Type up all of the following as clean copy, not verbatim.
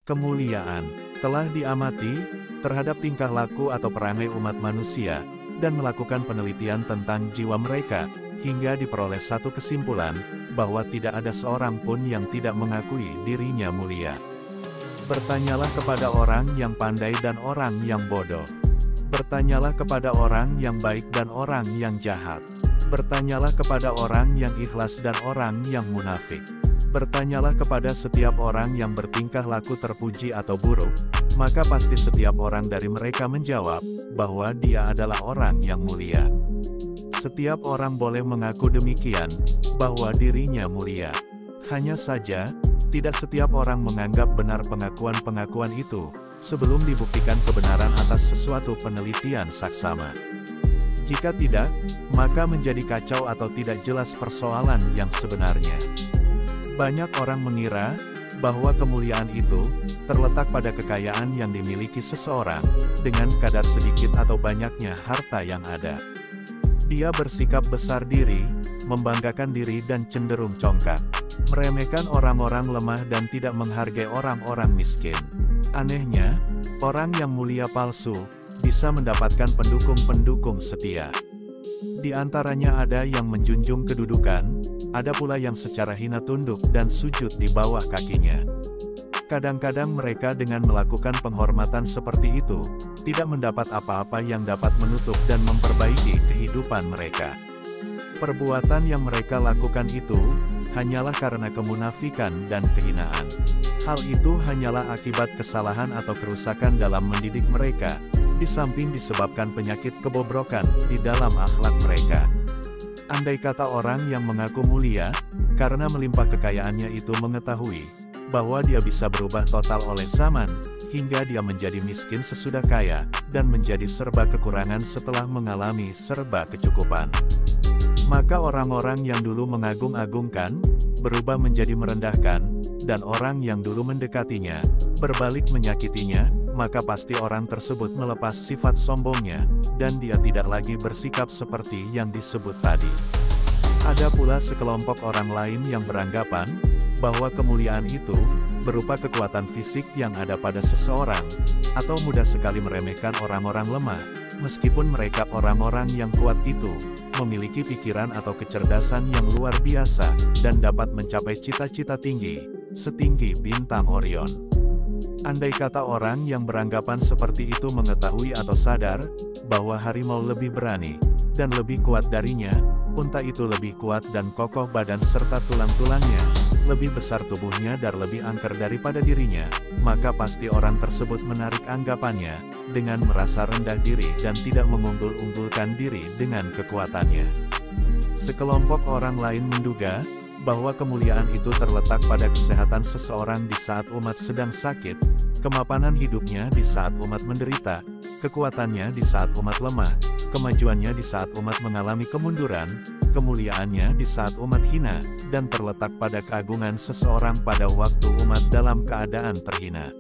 Kemuliaan telah diamati terhadap tingkah laku atau perangai umat manusia, dan melakukan penelitian tentang jiwa mereka, hingga diperoleh satu kesimpulan, bahwa tidak ada seorang pun yang tidak mengakui dirinya mulia. Bertanyalah kepada orang yang pandai dan orang yang bodoh. Bertanyalah kepada orang yang baik dan orang yang jahat. Bertanyalah kepada orang yang ikhlas dan orang yang munafik. Bertanyalah kepada setiap orang yang bertingkah laku terpuji atau buruk, maka pasti setiap orang dari mereka menjawab, bahwa dia adalah orang yang mulia. Setiap orang boleh mengaku demikian, bahwa dirinya mulia. Hanya saja, tidak setiap orang menganggap benar pengakuan-pengakuan itu, sebelum dibuktikan kebenaran atas sesuatu penelitian saksama. Jika tidak, maka menjadi kacau atau tidak jelas persoalan yang sebenarnya. Banyak orang mengira, bahwa kemuliaan itu, terletak pada kekayaan yang dimiliki seseorang, dengan kadar sedikit atau banyaknya harta yang ada. Dia bersikap besar diri, membanggakan diri dan cenderung congkak, meremehkan orang-orang lemah dan tidak menghargai orang-orang miskin. Anehnya, orang yang mulia palsu, bisa mendapatkan pendukung-pendukung setia. Di antaranya ada yang menjunjung kedudukan, ada pula yang secara hina tunduk dan sujud di bawah kakinya. Kadang-kadang mereka dengan melakukan penghormatan seperti itu, tidak mendapat apa-apa yang dapat menutup dan memperbaiki kehidupan mereka. Perbuatan yang mereka lakukan itu, hanyalah karena kemunafikan dan kehinaan. Hal itu hanyalah akibat kesalahan atau kerusakan dalam mendidik mereka, di samping disebabkan penyakit kebobrokan di dalam akhlak mereka. Andai kata orang yang mengaku mulia, karena melimpah kekayaannya itu mengetahui, bahwa dia bisa berubah total oleh zaman, hingga dia menjadi miskin sesudah kaya, dan menjadi serba kekurangan setelah mengalami serba kecukupan. Maka orang-orang yang dulu mengagung-agungkan, berubah menjadi merendahkan, dan orang yang dulu mendekatinya, berbalik menyakitinya, maka pasti orang tersebut melepas sifat sombongnya, dan dia tidak lagi bersikap seperti yang disebut tadi. Ada pula sekelompok orang lain yang beranggapan, bahwa kemuliaan itu, berupa kekuatan fisik yang ada pada seseorang, atau mudah sekali meremehkan orang-orang lemah, meskipun mereka orang-orang yang kuat itu, memiliki pikiran atau kecerdasan yang luar biasa, dan dapat mencapai cita-cita tinggi, setinggi bintang Orion. Andai kata orang yang beranggapan seperti itu mengetahui atau sadar, bahwa harimau lebih berani, dan lebih kuat darinya, unta itu lebih kuat dan kokoh badan serta tulang-tulangnya, lebih besar tubuhnya dan lebih angker daripada dirinya, maka pasti orang tersebut menarik anggapannya, dengan merasa rendah diri dan tidak mengunggul-unggulkan diri dengan kekuatannya. Sekelompok orang lain menduga, bahwa kemuliaan itu terletak pada kesehatan seseorang di saat umat sedang sakit, kemapanan hidupnya di saat umat menderita, kekuatannya di saat umat lemah, kemajuannya di saat umat mengalami kemunduran, kemuliaannya di saat umat hina, dan terletak pada keagungan seseorang pada waktu umat dalam keadaan terhina.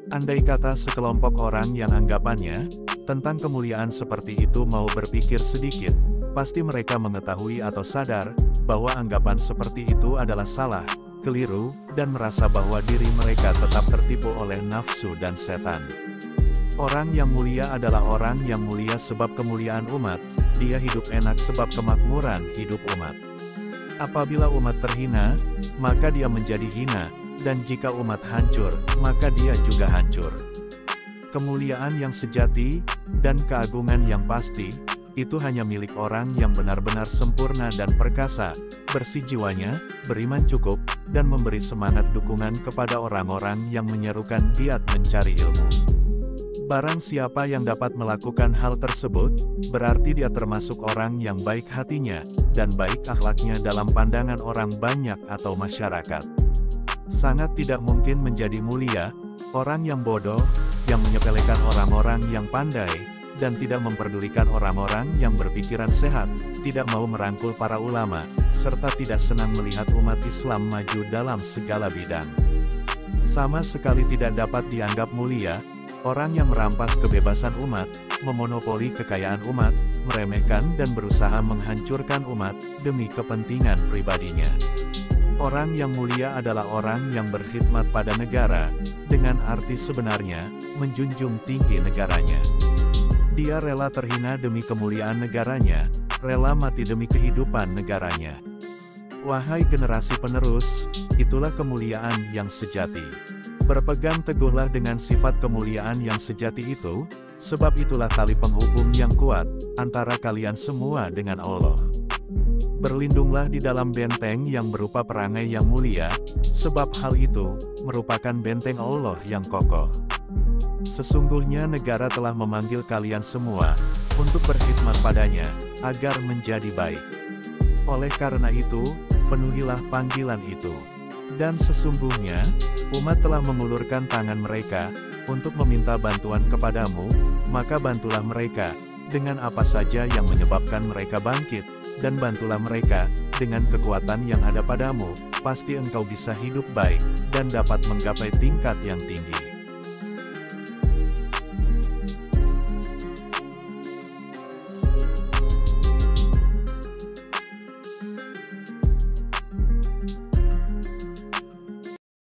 Andai kata sekelompok orang yang anggapannya, tentang kemuliaan seperti itu mau berpikir sedikit, pasti mereka mengetahui atau sadar, bahwa anggapan seperti itu adalah salah, keliru, dan merasa bahwa diri mereka tetap tertipu oleh nafsu dan setan. Orang yang mulia adalah orang yang mulia sebab kemuliaan umat, dia hidup enak sebab kemakmuran hidup umat. Apabila umat terhina, maka dia menjadi hina, dan jika umat hancur, maka dia juga hancur. Kemuliaan yang sejati, dan keagungan yang pasti, itu hanya milik orang yang benar-benar sempurna dan perkasa, bersih jiwanya, beriman cukup, dan memberi semangat dukungan kepada orang-orang yang menyerukan giat mencari ilmu. Barang siapa yang dapat melakukan hal tersebut, berarti dia termasuk orang yang baik hatinya, dan baik akhlaknya dalam pandangan orang banyak atau masyarakat. Sangat tidak mungkin menjadi mulia, orang yang bodoh, yang menyepelekan orang-orang yang pandai, dan tidak memperdulikan orang-orang yang berpikiran sehat, tidak mau merangkul para ulama, serta tidak senang melihat umat Islam maju dalam segala bidang. Sama sekali tidak dapat dianggap mulia, orang yang merampas kebebasan umat, memonopoli kekayaan umat, meremehkan dan berusaha menghancurkan umat, demi kepentingan pribadinya. Orang yang mulia adalah orang yang berkhidmat pada negara, dengan arti sebenarnya, menjunjung tinggi negaranya. Dia rela terhina demi kemuliaan negaranya, rela mati demi kehidupan negaranya. Wahai generasi penerus, itulah kemuliaan yang sejati. Berpegang teguhlah dengan sifat kemuliaan yang sejati itu, sebab itulah tali penghubung yang kuat, antara kalian semua dengan Allah. Berlindunglah di dalam benteng yang berupa perangai yang mulia, sebab hal itu merupakan benteng Allah yang kokoh. Sesungguhnya negara telah memanggil kalian semua untuk berkhidmat padanya, agar menjadi baik. Oleh karena itu, penuhilah panggilan itu. Dan sesungguhnya, umat telah mengulurkan tangan mereka untuk meminta bantuan kepadamu, maka bantulah mereka dengan apa saja yang menyebabkan mereka bangkit, dan bantulah mereka dengan kekuatan yang ada padamu, pasti engkau bisa hidup baik, dan dapat menggapai tingkat yang tinggi.